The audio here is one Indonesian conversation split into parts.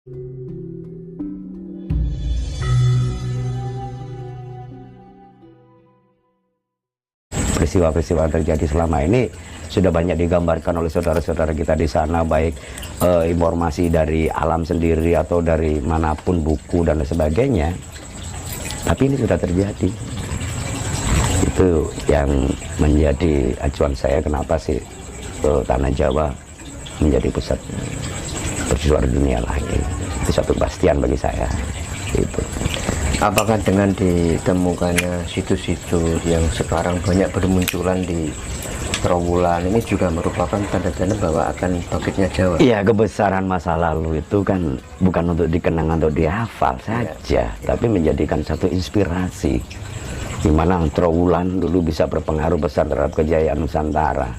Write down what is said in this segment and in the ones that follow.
Peristiwa-peristiwa terjadi selama ini sudah banyak digambarkan oleh saudara-saudara kita di sana, baik informasi dari alam sendiri atau dari manapun, buku dan sebagainya. Tapi ini sudah terjadi. Itu yang menjadi acuan saya kenapa sih Tanah Jawa menjadi pusat perjuangan dunia lagi. Itu satu kepastian bagi saya. Itu. Apakah dengan ditemukannya situs-situs yang sekarang banyak bermunculan di Trowulan ini juga merupakan tanda-tanda bahwa akan bangkitnya Jawa? Iya, kebesaran masa lalu itu kan bukan untuk dikenang atau dihafal saja, tapi menjadikan satu inspirasi di mana Trowulan dulu bisa berpengaruh besar terhadap kejayaan Nusantara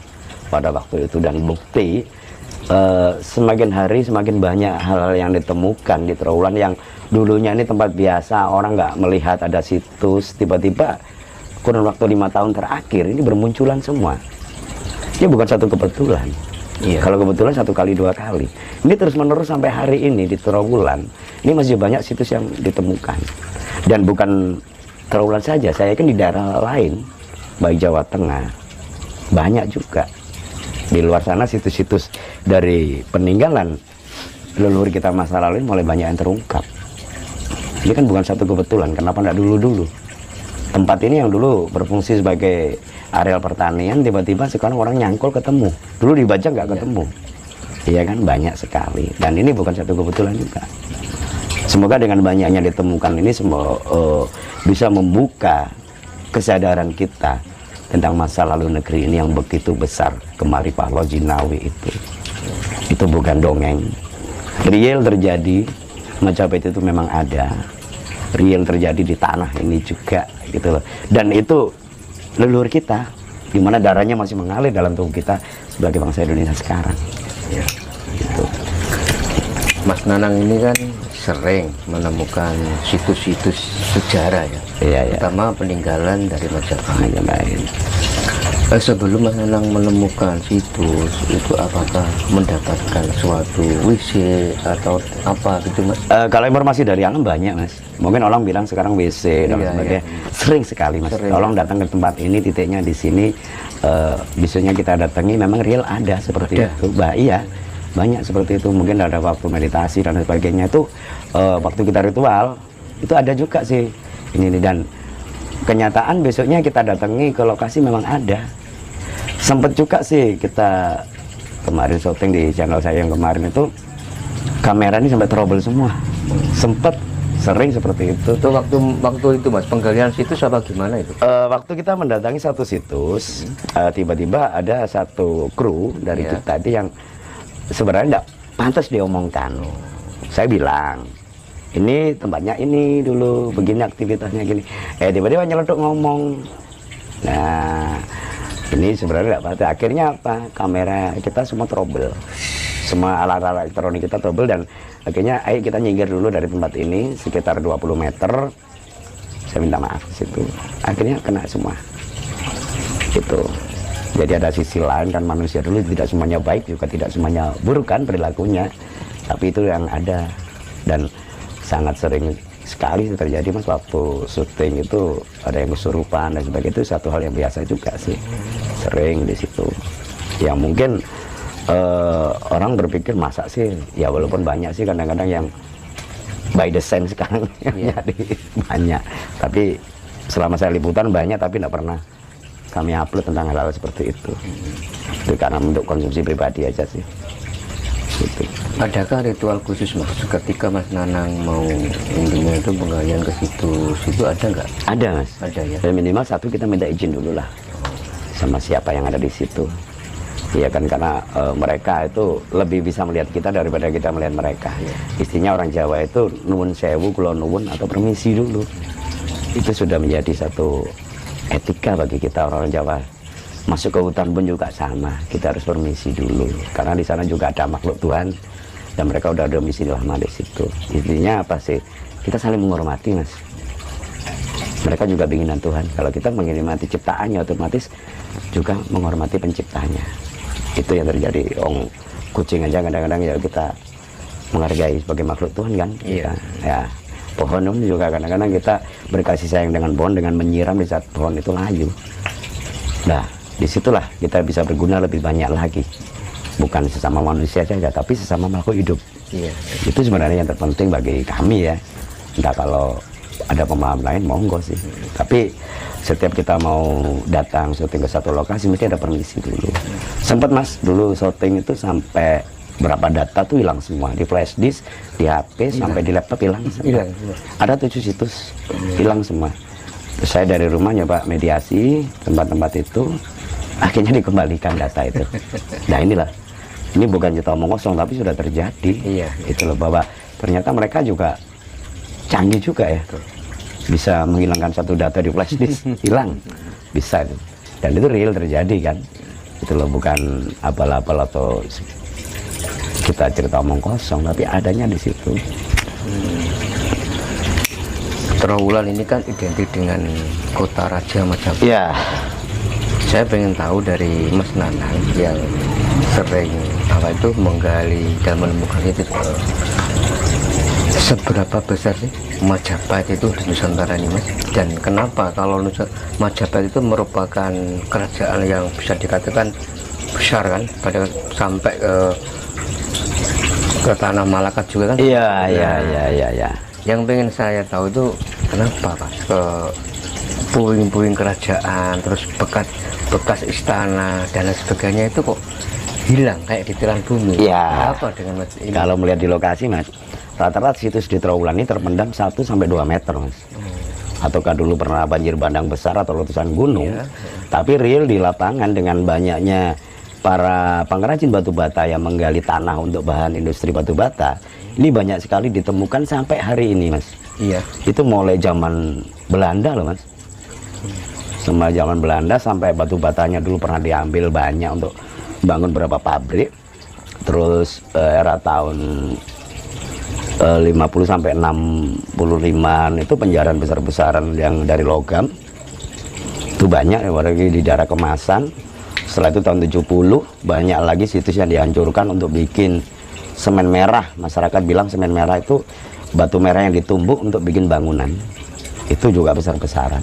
pada waktu itu, dan bukti semakin hari semakin banyak hal-hal yang ditemukan di Trowulan yang dulunya ini tempat biasa, orang nggak melihat ada situs, tiba-tiba kurun waktu 5 tahun terakhir ini bermunculan semua. Ini bukan satu kebetulan. Iya. Kalau kebetulan 1 kali 2 kali. Ini terus menerus sampai hari ini di Trowulan. Ini masih banyak situs yang ditemukan. Dan bukan Trowulan saja, saya yakin di daerah lain, baik Jawa Tengah, banyak juga. Di luar sana situs-situs dari peninggalan leluhur kita masa lalu ini mulai banyak yang terungkap. Ini kan bukan satu kebetulan, kenapa enggak dulu-dulu? Tempat ini yang dulu berfungsi sebagai areal pertanian, tiba-tiba sekarang orang nyangkul ketemu. Dulu dibaca nggak ketemu. Iya kan, banyak sekali. Dan ini bukan satu kebetulan juga. Semoga dengan banyaknya ditemukan ini semua bisa membuka kesadaran kita tentang masa lalu negeri ini yang begitu besar. Kemari Pahlo Jinawi itu bukan dongeng. Real terjadi, Majapahit itu memang ada. Real terjadi di tanah ini juga gitu loh. Dan itu leluhur kita, di mana darahnya masih mengalir dalam tubuh kita sebagai bangsa Indonesia sekarang. Ya. Gitu. Mas Nanang ini kan sering menemukan situs-situs sejarah ya, Iya, iya. terutama peninggalan dari Majapahit. Majapahit. Sebelum Mas Nanang menemukan situs itu, apakah mendapatkan suatu WC atau apa gitu Mas? Kalau informasi dari alam banyak Mas. Mungkin orang bilang sekarang WC dan Iya, sebagainya. iya. Sering sekali Mas. Sering. Tolong datang ke tempat ini, titiknya di sini. Biasanya kita datangi, memang real ada seperti Ada. itu. Iya, banyak seperti itu. Mungkin ada waktu meditasi dan sebagainya itu waktu kita ritual itu ada juga sih ini dan kenyataan besoknya kita datangi ke lokasi memang ada. Sempet juga sih kita kemarin syuting di channel saya yang kemarin itu kamera ini sampai trouble semua. Sempet sering seperti itu. Itu waktu itu Mas, penggalian situs apa gimana itu? Waktu kita mendatangi satu situs, tiba-tiba ada satu kru dari Iya. kita itu yang sebenarnya tidak pantas diomongkan. Saya bilang, ini tempatnya ini dulu, begini aktivitasnya gini. Tiba-tiba nyeletuk ngomong. Nah, ini sebenarnya tidak pantas. Akhirnya apa? Kamera kita semua trouble. Semua alat-alat elektronik kita trouble dan akhirnya ayo kita nyingkir dulu dari tempat ini sekitar 20 meter. Saya minta maaf di situ. Akhirnya kena semua. Gitu. Jadi ada sisi lain kan, manusia dulu tidak semuanya baik, juga tidak semuanya buruk kan perilakunya. Tapi itu yang ada dan sangat sering sekali terjadi Mas, waktu syuting itu ada yang kesurupan dan sebagainya. Itu satu hal yang biasa juga sih, sering di situ. Yang mungkin orang berpikir masa sih, ya walaupun banyak sih kadang-kadang yang by the sense sekarang jadi banyak. Tapi selama saya liputan banyak, tapi tidak pernah kami upload tentang hal-hal seperti itu. Itu karena untuk konsumsi pribadi aja sih. Gitu. Adakah ritual khusus Mas ketika Mas Nanang mau intinya itu penggalian ke situs itu, ada nggak? Ada Mas. Ada ya. Dan minimal satu kita minta izin dulu lah sama siapa yang ada di situ. Iya kan, karena mereka itu lebih bisa melihat kita daripada kita melihat mereka. Istinya orang Jawa itu nuwun sewu, kula nuwun atau permisi dulu. Itu sudah menjadi satu etika bagi kita orang Jawa. Masuk ke hutan pun juga sama, kita harus permisi dulu karena di sana juga ada makhluk Tuhan dan mereka udah domisili lama di situ. Intinya apa sih? Kita saling menghormati Mas. Mereka juga bikinan Tuhan. Kalau kita menghormati ciptaannya, otomatis juga menghormati penciptanya. Itu yang terjadi. Kucing aja kadang-kadang ya kita menghargai sebagai makhluk Tuhan kan. Iya. Ya, pohon ini juga kadang-kadang kita berkasih sayang dengan pohon dengan menyiram di saat pohon itu layu. Nah, disitulah kita bisa berguna lebih banyak lagi, bukan sesama manusia saja tapi sesama makhluk hidup. Iya. Itu sebenarnya yang terpenting bagi kami ya. Entah kalau ada pemahaman lain monggo sih, tapi setiap kita mau datang syuting ke satu lokasi mesti ada permisi dulu. Sempat Mas dulu syuting itu sampai berapa data tuh hilang semua, di flash disk, di HP, sampai di laptop hilang semua. Ada 7 situs hilang semua. Terus saya dari rumah nyoba mediasi tempat-tempat itu, akhirnya dikembalikan data itu. Nah inilah, ini bukan cerita omong kosong tapi sudah terjadi. Iya. Itu loh, bahwa ternyata mereka juga canggih juga ya, bisa menghilangkan satu data di flash disk, hilang, bisa itu. Dan itu real terjadi kan. Itu loh, bukan abal-abal atau kita cerita omong kosong, tapi adanya di situ. Trawulan ini kan identik dengan kota Raja Majapahit. Ya, Saya pengen tahu dari Mas Nanang yang sering menggali dan menemukan itu, seberapa besar sih Majapahit itu di Nusantara ini, Mas? Dan kenapa kalau Majapahit itu merupakan kerajaan yang bisa dikatakan besar kan, pada sampai ke tanah Malaka juga kan? iya. Yang pengen saya tahu itu kenapa Pak ke puing-puing kerajaan, terus bekas istana dan lain sebagainya itu kok hilang kayak ditelan bumi? Iya. Apa dengan Mas ini? Kalau melihat di lokasi Mas, rata-rata situs di Trawulan ini terpendam 1-2 meter Mas. Ataukah dulu pernah banjir bandang besar atau letusan gunung. Iya. Tapi real di lapangan dengan banyaknya para pengrajin batu bata yang menggali tanah untuk bahan industri batu bata, ini banyak sekali ditemukan sampai hari ini Mas. Iya. Itu mulai zaman Belanda loh Mas. Semua zaman Belanda sampai batu batanya dulu pernah diambil banyak untuk bangun beberapa pabrik. Terus era tahun 50 sampai 65 itu penjarahan besar-besaran yang dari logam. Itu banyak, apalagi di daerah Kemasan. Setelah itu tahun 70 banyak lagi situs yang dihancurkan untuk bikin semen merah. Masyarakat bilang semen merah itu batu merah yang ditumbuk untuk bikin bangunan. Itu juga besar-besaran.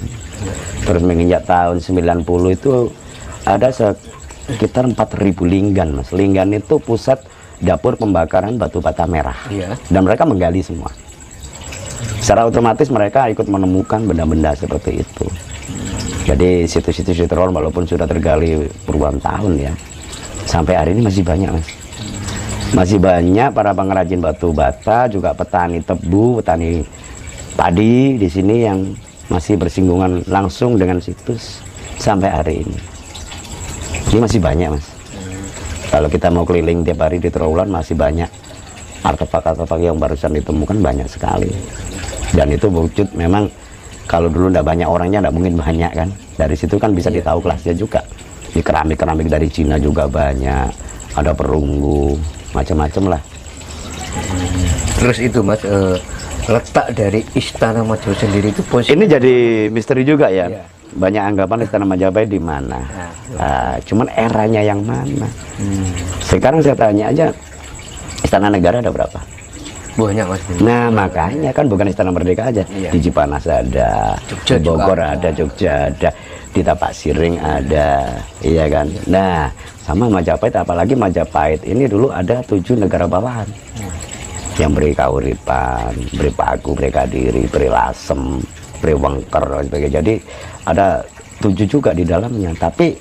Terus menginjak tahun 90 itu ada sekitar 4.000 linggan Mas. Linggan itu pusat dapur pembakaran batu bata merah. Iya. Dan mereka menggali semua. Secara otomatis mereka ikut menemukan benda-benda seperti itu. Jadi situs-situs di Trawulan walaupun sudah tergali puluhan tahun ya, sampai hari ini masih banyak Mas. Masih banyak para pengrajin batu bata, juga petani tebu, petani padi di sini yang masih bersinggungan langsung dengan situs sampai hari ini. Ini masih banyak Mas. Kalau kita mau keliling tiap hari di Trawulan masih banyak artefak-artefak yang barusan ditemukan, banyak sekali. Dan itu wujud memang kalau dulu tidak banyak orangnya, tidak mungkin banyak kan. Dari situ kan bisa ditahu kelasnya juga. Di keramik-keramik dari Cina juga banyak, ada perunggu, macam-macam lah. Terus itu Mas, letak dari Istana Majapahit sendiri itu posisi Ini jadi misteri juga ya. Iya. Banyak anggapan Istana Majapahit di mana. Cuman eranya yang mana. Sekarang saya tanya aja, Istana Negara ada berapa? banyak Mas. Nah makanya kan bukan Istana Merdeka aja. Iya. Di Cipanas ada, Jogja di Bogor juga ada, Jogja ada, di Tapak Siring ada, iya kan. Nah sama Majapahit, apalagi Majapahit ini dulu ada 7 negara bawahan. Yang beri Kauripan, beri Paku, beri Kadiri, beri Lasem, beri Wengker dan sebagainya. Jadi ada 7 juga di dalamnya. Tapi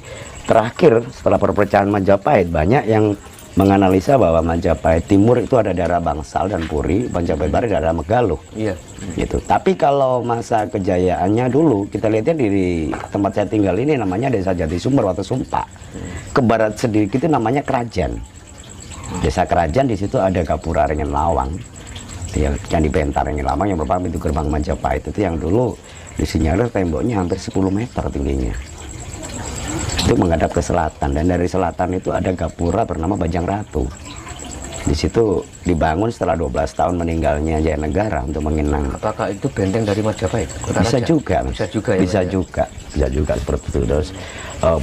terakhir setelah perpecahan Majapahit, banyak yang menganalisa bahwa Majapahit Timur itu ada daerah Bangsal dan Puri, Majapahit Barat daerah Megaluh. Iya. Gitu. Tapi kalau masa kejayaannya dulu, kita lihatnya di tempat saya tinggal ini namanya Desa Jati Sumber atau Sumpa. Ke barat sedikit itu namanya Kerajaan. Desa Kerajaan, di situ ada Gapura Ringin Lawang. Yang di Bentar Ringin Lawang yang merupakan pintu gerbang Majapahit itu yang dulu disinyalir temboknya hampir 10 meter tingginya. Itu menghadap ke selatan, dan dari selatan itu ada gapura bernama Bajang Ratu. Di situ dibangun setelah 12 tahun meninggalnya Jaya Negara untuk mengenang. Apakah itu benteng dari Majapahit? Kota Bisa Raja? juga, Mas. Bisa juga ya. Bisa Mas, ya? juga, bisa juga seperti itu. Terus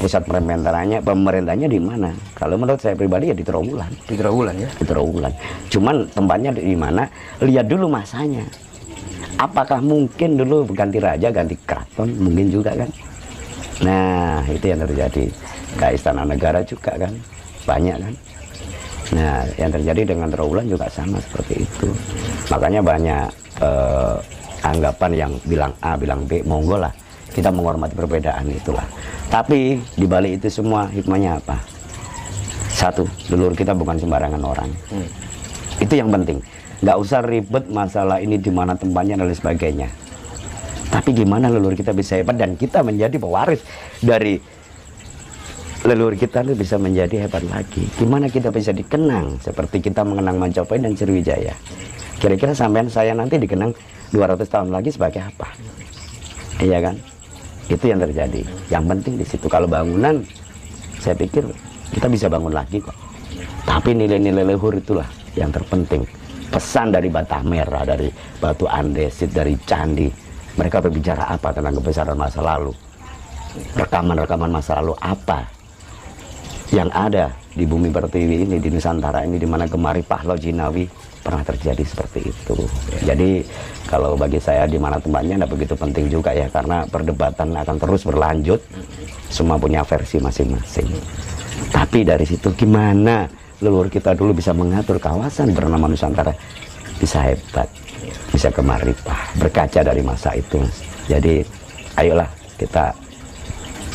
pusat pemerintahnya di mana? Kalau menurut saya pribadi ya di Trawulan. Di Trawulan ya. Di Trawulan. Cuman tempatnya di mana? Lihat dulu masanya. Apakah mungkin dulu ganti raja, ganti keraton? Mungkin juga kan. Nah, itu yang terjadi. Kayak Istana Negara juga kan. Banyak kan. Nah, yang terjadi dengan Trawulan juga sama seperti itu. Makanya banyak anggapan yang bilang A, bilang B, monggo lah. Kita menghormati perbedaan itulah. Tapi di balik itu semua hikmahnya apa? Satu, leluhur kita bukan sembarangan orang. Itu yang penting. Nggak usah ribet masalah ini di mana tempatnya dan lain sebagainya. Tapi gimana leluhur kita bisa hebat dan kita menjadi pewaris dari leluhur kita itu bisa menjadi hebat lagi. Gimana kita bisa dikenang seperti kita mengenang Majapahit dan Sriwijaya. Kira-kira sampean saya nanti dikenang 200 tahun lagi sebagai apa? Iya kan? Itu yang terjadi. Yang penting di situ. Kalau bangunan, saya pikir kita bisa bangun lagi kok. Tapi nilai-nilai leluhur itulah yang terpenting. Pesan dari bata merah, dari batu andesit, dari candi. Mereka berbicara apa tentang kebesaran masa lalu? Rekaman-rekaman masa lalu apa yang ada di bumi pertiwi ini, di Nusantara ini, di mana kemari Pahlaw Jinawi pernah terjadi seperti itu. Jadi kalau bagi saya di mana tempatnya tidak begitu penting juga ya, karena perdebatan akan terus berlanjut, semua punya versi masing-masing. Tapi dari situ gimana leluhur kita dulu bisa mengatur kawasan bernama Nusantara, bisa hebat, bisa kemaripah, berkaca dari masa itu, Mas. Jadi ayolah kita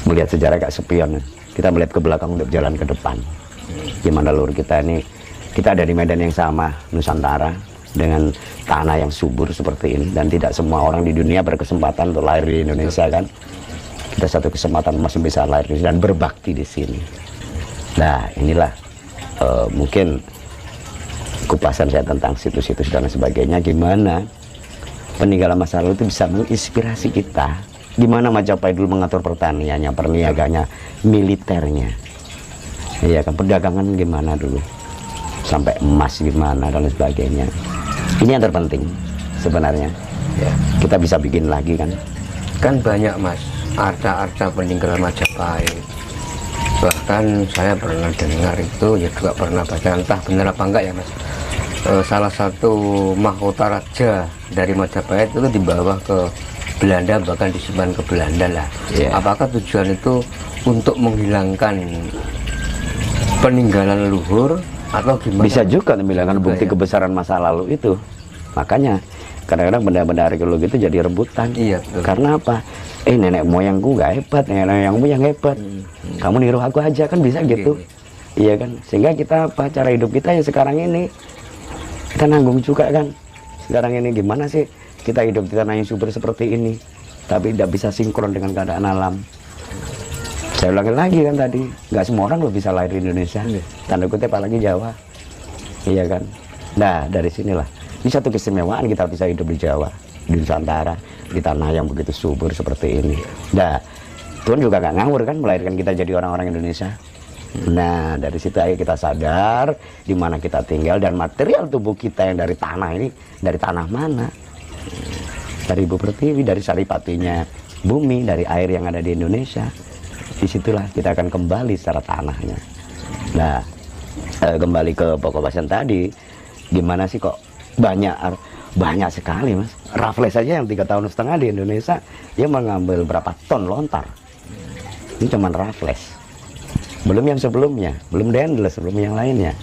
melihat sejarah kayak spion. Kita melihat ke belakang untuk jalan ke depan. Gimana leluhur kita ini, kita ada di medan yang sama, Nusantara, dengan tanah yang subur seperti ini. Dan tidak semua orang di dunia berkesempatan untuk lahir di Indonesia kan. Kita satu kesempatan masih bisa lahir di sini dan berbakti di sini. Nah inilah mungkin kupasan saya tentang situs-situs dan sebagainya. Gimana peninggalan masa lalu itu bisa menginspirasi kita. Gimana Majapahit dulu mengatur pertaniannya, perniagaannya, militernya. Iya kan, perdagangan gimana dulu. Sampai emas gimana dan sebagainya. Ini yang terpenting sebenarnya. Ya, kita bisa bikin lagi kan. Kan banyak Mas, arca-arca peninggalan Majapahit. Bahkan saya pernah dengar itu, ya juga pernah baca, entah benar apa enggak ya Mas. Salah satu mahkota raja dari Majapahit itu dibawa ke Belanda, bahkan disimpan ke Belanda lah. Apakah tujuan itu untuk menghilangkan peninggalan leluhur atau gimana? Bisa juga menghilangkan bukti kebesaran masa lalu itu. Makanya kadang-kadang benda-benda arkeologi itu jadi rebutan. Iya, betul. Karena apa? Nenek moyangku gak hebat, nenek moyangmu yang hebat. Kamu niru aku aja kan bisa gitu. Iya kan? Sehingga kita apa? Cara hidup kita yang sekarang ini kita nanggung juga kan. Sekarang ini gimana sih? Kita hidup di tanah yang subur seperti ini, tapi tidak bisa sinkron dengan keadaan alam. Saya ulangi lagi kan tadi, nggak semua orang loh bisa lahir di Indonesia. Tanda kutip apalagi Jawa, iya kan. Nah dari sinilah, ini satu keistimewaan kita bisa hidup di Jawa, di Nusantara, di tanah yang begitu subur seperti ini. Nah Tuhan juga nggak ngawur kan, melahirkan kita jadi orang-orang Indonesia. Nah dari situ ayo kita sadar di mana kita tinggal dan material tubuh kita yang dari tanah ini, dari tanah mana? Dari ibu pertiwi, dari saripatinya bumi, dari air yang ada di Indonesia. Disitulah kita akan kembali secara tanahnya. Nah kembali ke pokok bahasan tadi, gimana sih kok banyak sekali Mas. Raffles saja yang 3,5 tahun di Indonesia, dia mengambil berapa ton lontar. Ini cuman Raffles, belum yang sebelumnya, belum Daendels, belum yang lainnya.